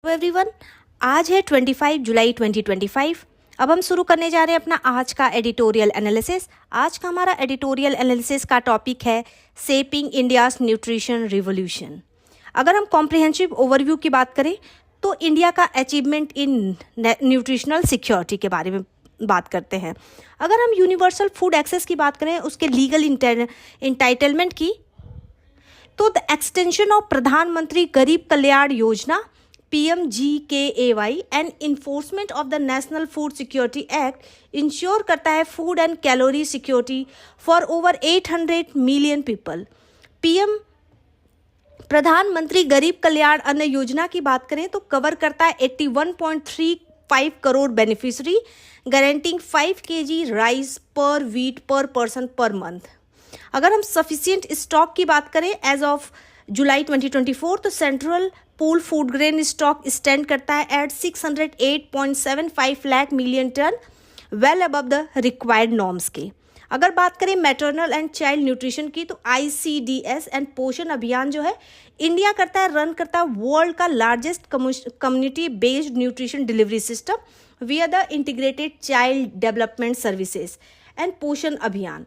Hello everyone, आज है 25 जुलाई 2025। अब हम शुरू करने जा रहे हैं अपना आज का एडिटोरियल एनालिसिस। आज का हमारा एडिटोरियल एनालिसिस का टॉपिक है शेपिंग इंडियाज न्यूट्रिशन रिवॉल्यूशन। अगर हम कॉम्प्रिहेंसिव ओवरव्यू की बात करें तो इंडिया का अचीवमेंट इन न्यूट्रिशनल सिक्योरिटी के बारे में बात करते हैं। अगर हम यूनिवर्सल फूड एक्सेस की बात करें, उसके लीगल इंटाइटलमेंट की, तो द एक्सटेंशन ऑफ प्रधानमंत्री गरीब Kalyan Yojana PMGKAY and enforcement of the national food security act ensure करता है food and calorie security for over 800 million people. PM प्रधानमंत्री गरीब कल्याण अन्न योजना की बात करें तो कवर करता है 81.35 crore beneficiary, guaranteeing 5 kg rice पर वीट पर पर्सन पर मंथ। अगर हम सफिशिएंट स्टॉक की बात करें एज ऑफ जुलाई 2024 तो central pool food grain stock stand करता है at 608.75 lakh million tonne, well above the required norms के। अगर बात करें मैटरनल एंड चाइल्ड न्यूट्रिशन की तो ICDS एंड पोषण अभियान जो है इंडिया रन करता है वर्ल्ड का largest community based nutrition delivery system विया the integrated child development services and पोषण अभियान।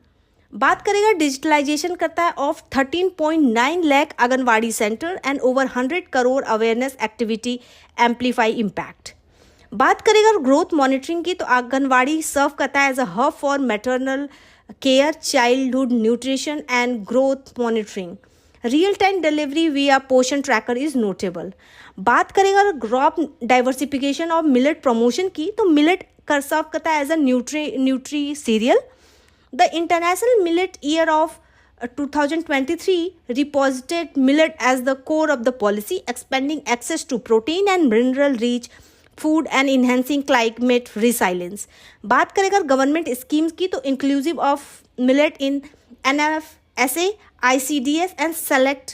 बात करेगा डिजिटलाइजेशन करता है of 13.9 lakh anganwadi centre and over 100 crore awareness activity amplify impact. बात करेगा ग्रोथ मॉनिटरिंग की तो आंगनवाड़ी सर्व करता है as a hub for maternal care, childhood nutrition and growth monitoring. Real time delivery via Poshan tracker is notable. बात करेगा crop diversification of millet promotion की तो मिलेट कर सर्व करता है as a nutri cereal. The International Millet Year of 2023 reposited millet as the core of the policy, expanding access to protein and mineral-rich food and enhancing climate resilience. बात करें government schemes की तो inclusive of millet in NFSA, ICDS and select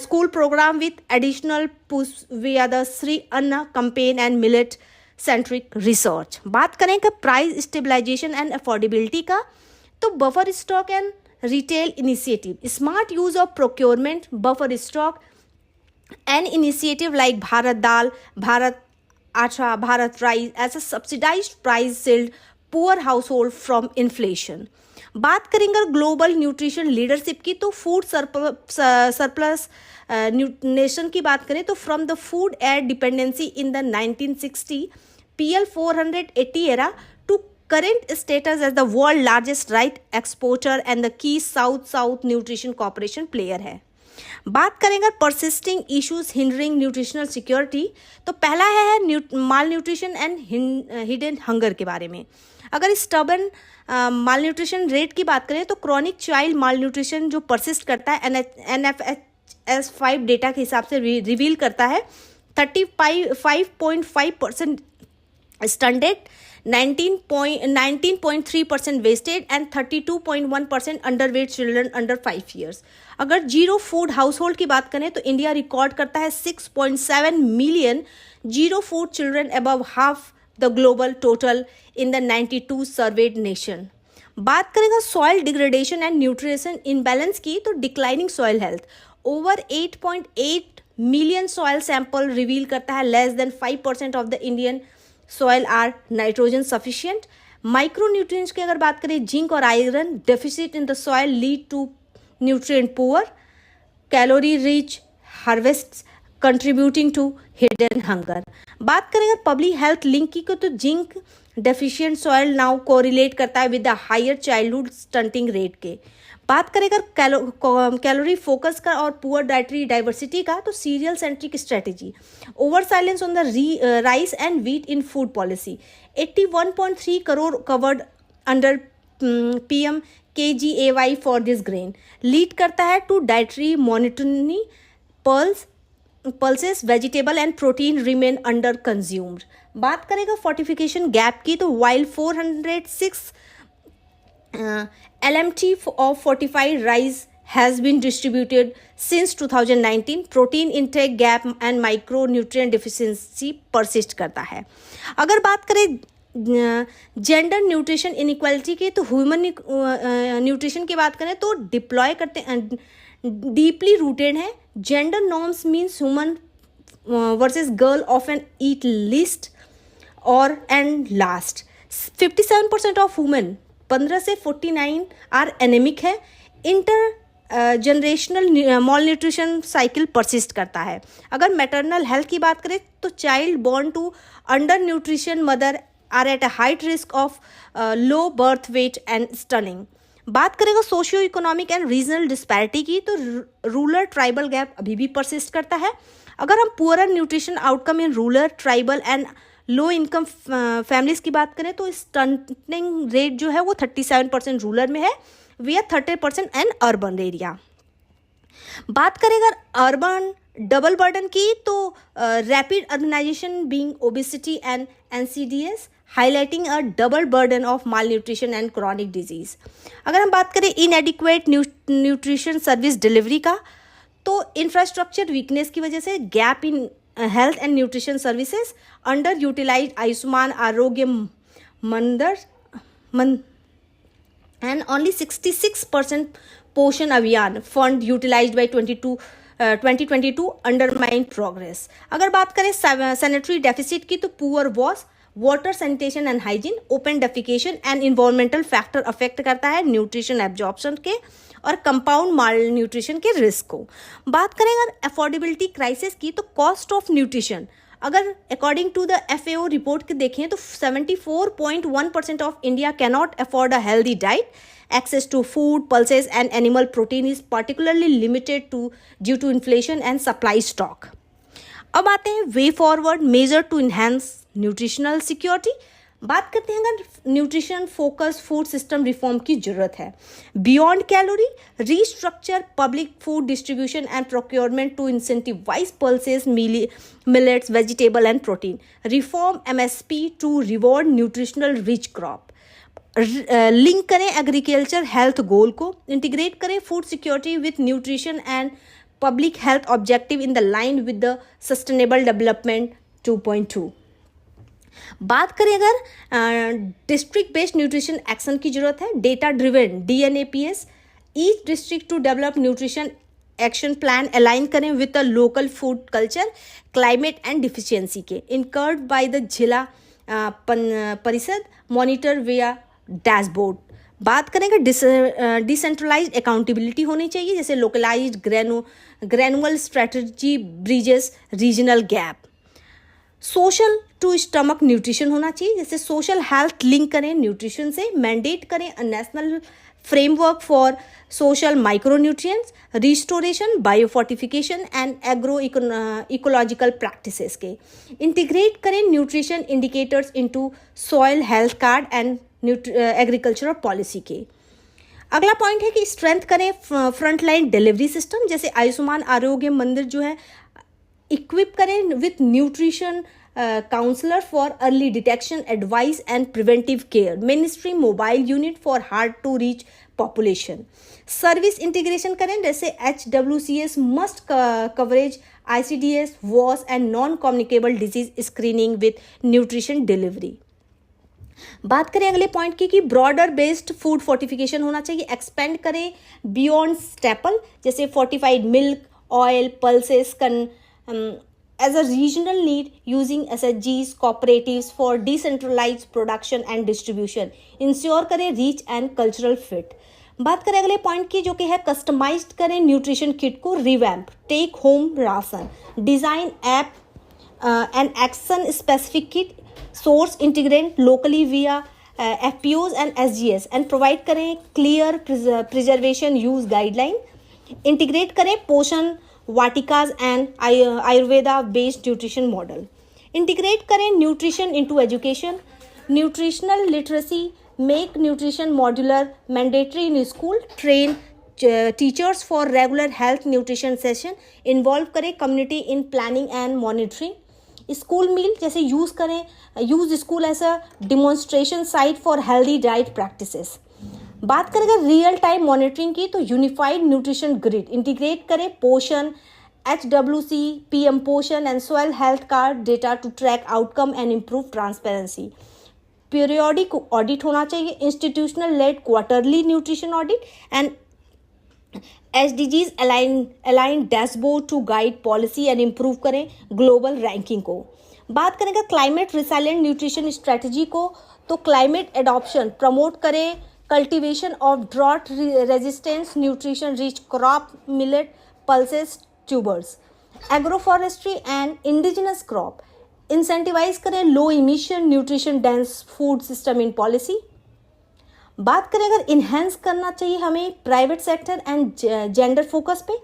school program with additional push via the Sri Anna campaign and millet centric research. बात करें कि price stabilisation and affordability का तो buffer stock and retail initiative, smart use of procurement, buffer stock and initiative like Bharat dal, Bharat atta, Bharat rice as a subsidised price shield poor house hold from inflation. बात करेंगे global nutrition leadership की तो food surplus nation की बात करें तो from the food air dependency in the 1960 PL 480 era to current status as the world largest rice exporter and the key South-South nutrition cooperation player है। बात करेंगे persisting issues hindering nutritional security तो पहला है माल न्यूट्रिशन एंड हिडन हंगर के बारे में। अगर स्टबन माल न्यूट्रिशन रेट की बात करें तो क्रॉनिक चाइल्ड माल न्यूट्रिशन जो परसिस्ट करता है NFHS5 डेटा के हिसाब से रिवील करता है 35.5% standard, 19.3% wasted and 32.1% underweight children under 5 years। अगर जीरो फूड हाउस होल्ड की बात करें तो इंडिया रिकॉर्ड करता है 6.7 million zero food children above half the global total in the 92 surveyed nation. बात करेंगे soil degradation and nutrition imbalance की तो declining soil health, over 8.8 million soil sample reveal करता है less than 5% of the Indian soil are nitrogen sufficient. Micronutrients की अगर बात करें जिंक और iron deficit in the soil lead to nutrient poor, calorie rich harvest contributing to hidden hunger. बात करेंगे public health link की तो zinc deficient soil now correlate करता है with the higher childhood stunting rate के। बात करेगा कैलोरी फोकस का और पुअर डाइटरी डाइवर्सिटी का तो cereal centric strategy, over silence on the rice and wheat in food policy, 81.3 crore covered under PMKGAY for this grain, lead करता है to dietary monitoring pulses, vegetable and protein remain under consumed. बात करेगा fortification gap की तो while 406 LMT of fortified rice has been distributed since 2019, protein intake gap and micronutrient deficiency persist करता है। अगर बात करें जेंडर न्यूट्रिशन इनइक्वालिटी की तो ह्यूमन न्यूट्रिशन की बात करें तो डिप्लॉय करते डीपली रूटेड है। Gender norms means human versus girl often eat least or and last. 57% of women 15 से 49 आर एनेमिक है. Intergenerational malnutrition cycle persist करता है. अगर मैटरनल हेल्थ की बात करें तो child born to undernutrition mother are at a height risk of low birth weight and stunning. बात करेगा socio economic and regional disparity की, तो रूरल ट्राइबल गैप अभी भी परसिस्ट करता है. अगर हम poor nutrition outcome in rural tribal and low income families की बात करें तो स्टंटिंग रेट जो है वो 37% रूरल में है, वी 30% एन अर्बन एरिया. बात करें अगर अर्बन डबल बर्डन की तो rapid urbanisation being obesity and NCDs highlighting a double burden of malnutrition and chronic disease. अगर हम बात करें इनएडिक्वेट न्यूट्रिशन सर्विस डिलीवरी का, तो इंफ्रास्ट्रक्चर वीकनेस की वजह से gap in health and nutrition services, under utilise Ayushman Arogya Mandir and only 66% Poshan Abhiyan fund utilised by 2022 undermine progress. अगर बात करें सैनिटरी डेफिसिट की, तो पुअर वॉश, water sanitation and hygiene, open defecation and environmental factor affect करता है न्यूट्रिशन एब्जॉर्प्शन के और कंपाउंड माल न्यूट्रिशन के रिस्क को. बात करें अगर अफोर्डेबिलिटी क्राइसिस की, तो कॉस्ट ऑफ न्यूट्रिशन अगर according to the FAO report के देखें तो 74.1% of India cannot afford a healthy diet. Access to food, pulses and animal protein is particularly limited due to inflation and supply stock. अब आते हैं way forward measure to enhance nutritional security. बात करते हैं अगर nutrition focus food system reform की जरूरत है. Beyond calorie, restructure public food distribution and procurement to incentivise pulses, millets, vegetable and protein. Reform MSP to reward nutritional rich crop. Link करें agriculture health goal को. Integrate करें food security with nutrition and public health objective in the line with the sustainable development 2.2. बात करें अगर district based nutrition action की जरूरत है. Data driven DNAPS, each district to develop nutrition action plan align करें with the local food culture, climate and deficiency के. Incurred by the zila parishad, monitor विया dashboard. बात करेंगे डिसेंट्रलाइज्ड अकाउंटेबिलिटी होनी चाहिए, जैसे localised granular strategy bridges regional gap. Social to stomach nutrition होना चाहिए, जैसे सोशल हेल्थ लिंक करें न्यूट्रिशन से. मैंडेट करें a national framework for social micronutrients, restoration, biofortification and agro ecological practices के. इंटीग्रेट करें nutrition indicators into soil health card and agricultural policy के. अगला पॉइंट है कि स्ट्रेंथ करें फ्रंटलाइन डिलीवरी सिस्टम, जैसे आयुष्मान आरोग्य मंदिर जो है इक्विप करें with nutrition counsellor for early detection, advice and preventive care. Ministry mobile unit for hard to reach population. Service integration करें, जैसे HWCS मस्ट कवरेज ICDS, वॉस and non communicable disease screening with nutrition delivery. बात करें अगले point की कि broader based food fortification होना चाहिए. एक्सपेंड करें बियॉन्ड स्टेपल, जैसे fortified milk, oil, pulses as a regional need using SHGs, cooperatives for decentralized production and distribution. Ensure करें reach and cultural fit. बात करें अगले पॉइंट की जो कि है कस्टमाइज्ड करें न्यूट्रिशन किट को. Revamp, take home ration, design app and action specific kit, source integrate locally via FPOs and SGS and provide करें clear preservation use guideline. Integrate करें पोषण वाटिकाज and Ayurveda based nutrition model. Integrate करें nutrition into education, nutritional literacy, make nutrition modular, mandatory in school, train teachers for regular health nutrition session, involve करें community in planning and monitoring. School meal, जैसे use school as a demonstration site for healthy diet practices. बात करें अगर real time monitoring की, तो unified nutrition grid. Integrate करें पोषण, HWC, PM Poshan and soil health card data to track outcome and improve transparency. Periodic audit होना चाहिए, institutional led quarterly nutrition audit and SDGs align dashboard to guide policy and improve करें global ranking को। बात करेंगे climate resilient nutrition strategy को, तो climate adoption promote करें, cultivation of drought resistance nutrition rich crop, millet, pulses, tubers, agroforestry and indigenous crop, incentivise करें low emission nutrition dense food system in policy. बात करें अगर इन्हेंस करना चाहिए हमें private sector and gender focus पे,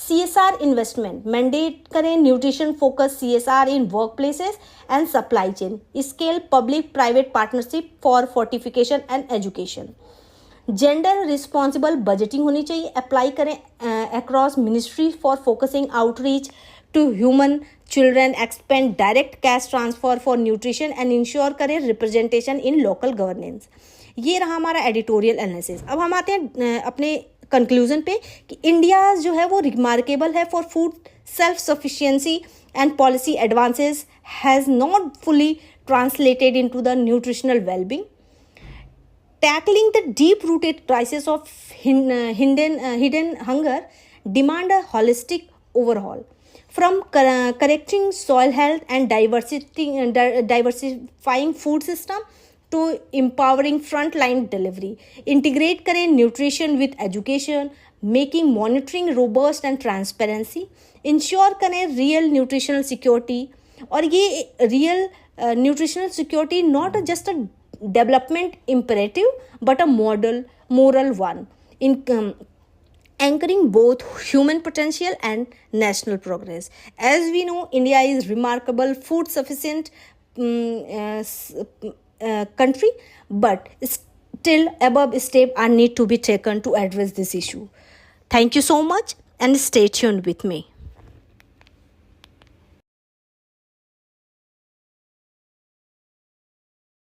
CSR investment mandate करें, nutrition focus CSR in work places and supply chain, scale public private partnership for fortification and education. Gender responsible budgeting होनी चाहिए, अप्लाई करें across ministry for focusing outreach to human children, expand direct cash transfer for nutrition and ensure करें representation in local governance. ये रहा हमारा editorial analysis. अब हम आते हैं अपने कंक्लूजन पे कि इंडिया जो है वो रिमार्केबल है for food self sufficiency and policy advances has not fully translated into the nutritional wellbeing. Tackling the deep-rooted crisis of hidden hunger demand a holistic overhaul, from correcting soil health and diversifying food system to empowering frontline delivery. Integrate करें nutrition with education, making monitoring robust and transparency. Ensure करें real nutritional security, और ये real nutritional security not just a development imperative but a moral one, in anchoring both human potential and national progress. As we know, India is remarkable food sufficient country, but still above steps are need to be taken to address this issue. Thank you so much and stay tuned with me.